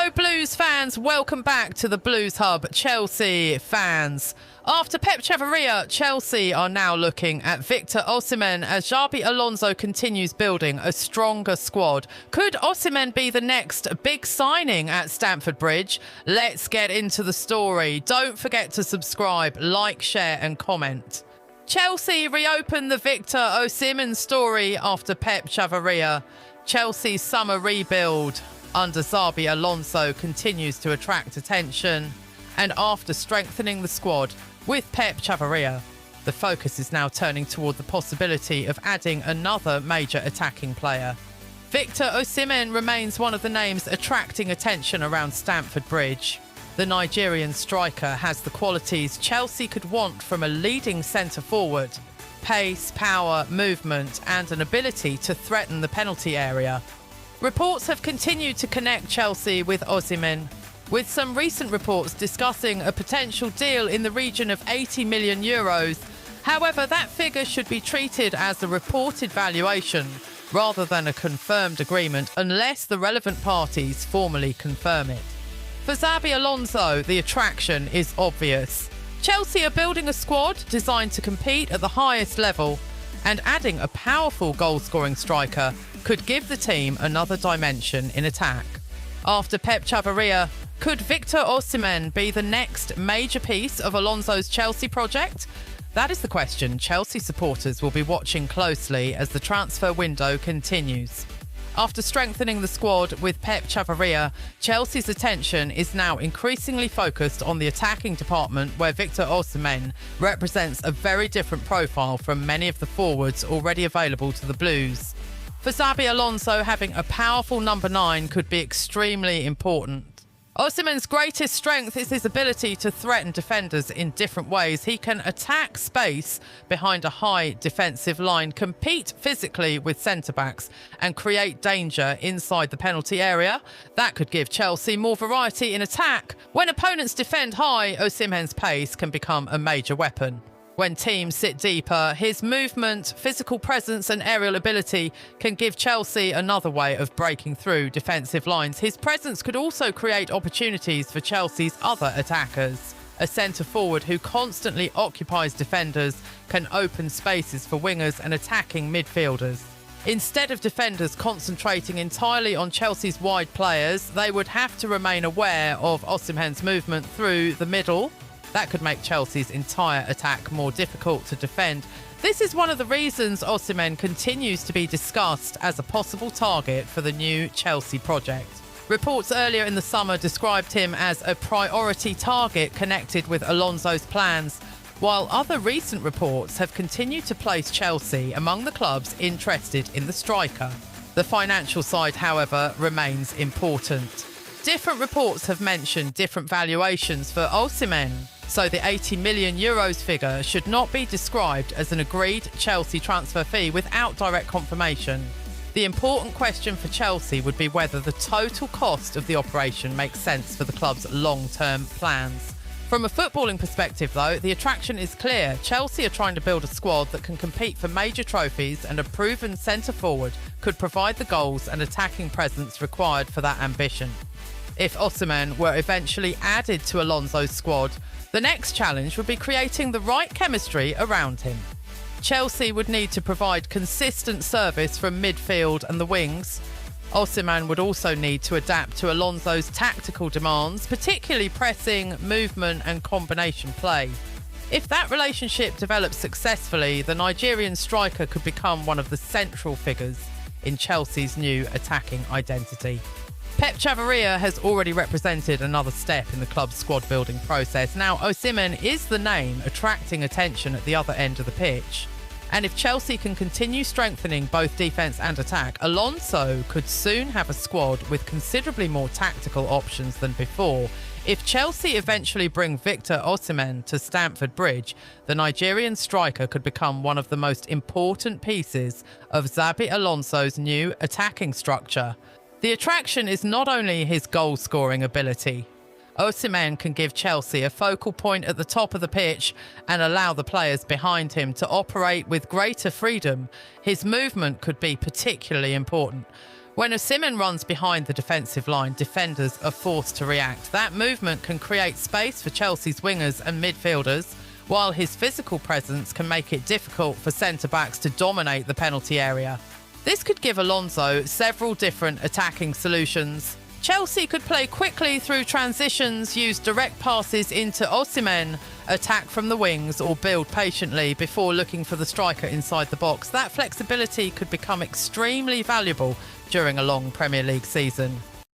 Hello Blues fans, welcome back to the Blues Hub. Chelsea fans. After Pep Chavarria, Chelsea are now looking at Victor Osimhen as Xabi Alonso continues building a stronger squad. Could Osimhen be the next big signing at Stamford Bridge? Let's get into the story. Don't forget to subscribe, like, share and comment. Chelsea reopened the Victor Osimhen story after Pep Chavarria. Chelsea's summer rebuild under Xabi Alonso continues to attract attention, and after strengthening the squad with Pep Chavarria, the focus is now turning toward the possibility of adding another major attacking player. Victor Osimhen remains one of the names attracting attention around Stamford Bridge. The Nigerian striker has the qualities Chelsea could want from a leading centre-forward: pace, power, movement and an ability to threaten the penalty area. Reports have continued to connect Chelsea with Osimhen, with some recent reports discussing a potential deal in the region of €80 million. However, that figure should be treated as a reported valuation rather than a confirmed agreement unless the relevant parties formally confirm it. For Xabi Alonso, the attraction is obvious. Chelsea are building a squad designed to compete at the highest level, and adding a powerful goal-scoring striker could give the team another dimension in attack. After Pep Chavarria, could Victor Osimhen be the next major piece of Alonso's Chelsea project? That is the question Chelsea supporters will be watching closely as the transfer window continues. After strengthening the squad with Pep Chavarria, Chelsea's attention is now increasingly focused on the attacking department, where Victor Osimhen represents a very different profile from many of the forwards already available to the Blues. For Xabi Alonso, having a powerful number 9 could be extremely important. Osimhen's greatest strength is his ability to threaten defenders in different ways. He can attack space behind a high defensive line, compete physically with centre-backs and create danger inside the penalty area. That could give Chelsea more variety in attack. When opponents defend high, Osimhen's pace can become a major weapon. When teams sit deeper, his movement, physical presence and aerial ability can give Chelsea another way of breaking through defensive lines. His presence could also create opportunities for Chelsea's other attackers. A centre-forward who constantly occupies defenders can open spaces for wingers and attacking midfielders. Instead of defenders concentrating entirely on Chelsea's wide players, they would have to remain aware of Osimhen's movement through the middle. That could make Chelsea's entire attack more difficult to defend. This is one of the reasons Osimhen continues to be discussed as a possible target for the new Chelsea project. Reports earlier in the summer described him as a priority target connected with Alonso's plans, while other recent reports have continued to place Chelsea among the clubs interested in the striker. The financial side, however, remains important. Different reports have mentioned different valuations for Osimhen, so the €80 million figure should not be described as an agreed Chelsea transfer fee without direct confirmation. The important question for Chelsea would be whether the total cost of the operation makes sense for the club's long-term plans. From a footballing perspective, though, the attraction is clear. Chelsea are trying to build a squad that can compete for major trophies, and a proven centre-forward could provide the goals and attacking presence required for that ambition. If Osimhen were eventually added to Alonso's squad, the next challenge would be creating the right chemistry around him. Chelsea would need to provide consistent service from midfield and the wings. Osimhen would also need to adapt to Alonso's tactical demands, particularly pressing, movement and combination play. If that relationship develops successfully, the Nigerian striker could become one of the central figures in Chelsea's new attacking identity. Pep Chavarria has already represented another step in the club's squad-building process. Now, Osimhen is the name attracting attention at the other end of the pitch. And if Chelsea can continue strengthening both defence and attack, Alonso could soon have a squad with considerably more tactical options than before. If Chelsea eventually bring Victor Osimhen to Stamford Bridge, the Nigerian striker could become one of the most important pieces of Xabi Alonso's new attacking structure. The attraction is not only his goal-scoring ability. Osimhen can give Chelsea a focal point at the top of the pitch and allow the players behind him to operate with greater freedom. His movement could be particularly important. When Osimhen runs behind the defensive line, defenders are forced to react. That movement can create space for Chelsea's wingers and midfielders, while his physical presence can make it difficult for centre-backs to dominate the penalty area. This could give Alonso several different attacking solutions. Chelsea could play quickly through transitions, use direct passes into Osimhen, attack from the wings, or build patiently before looking for the striker inside the box. That flexibility could become extremely valuable during a long Premier League season.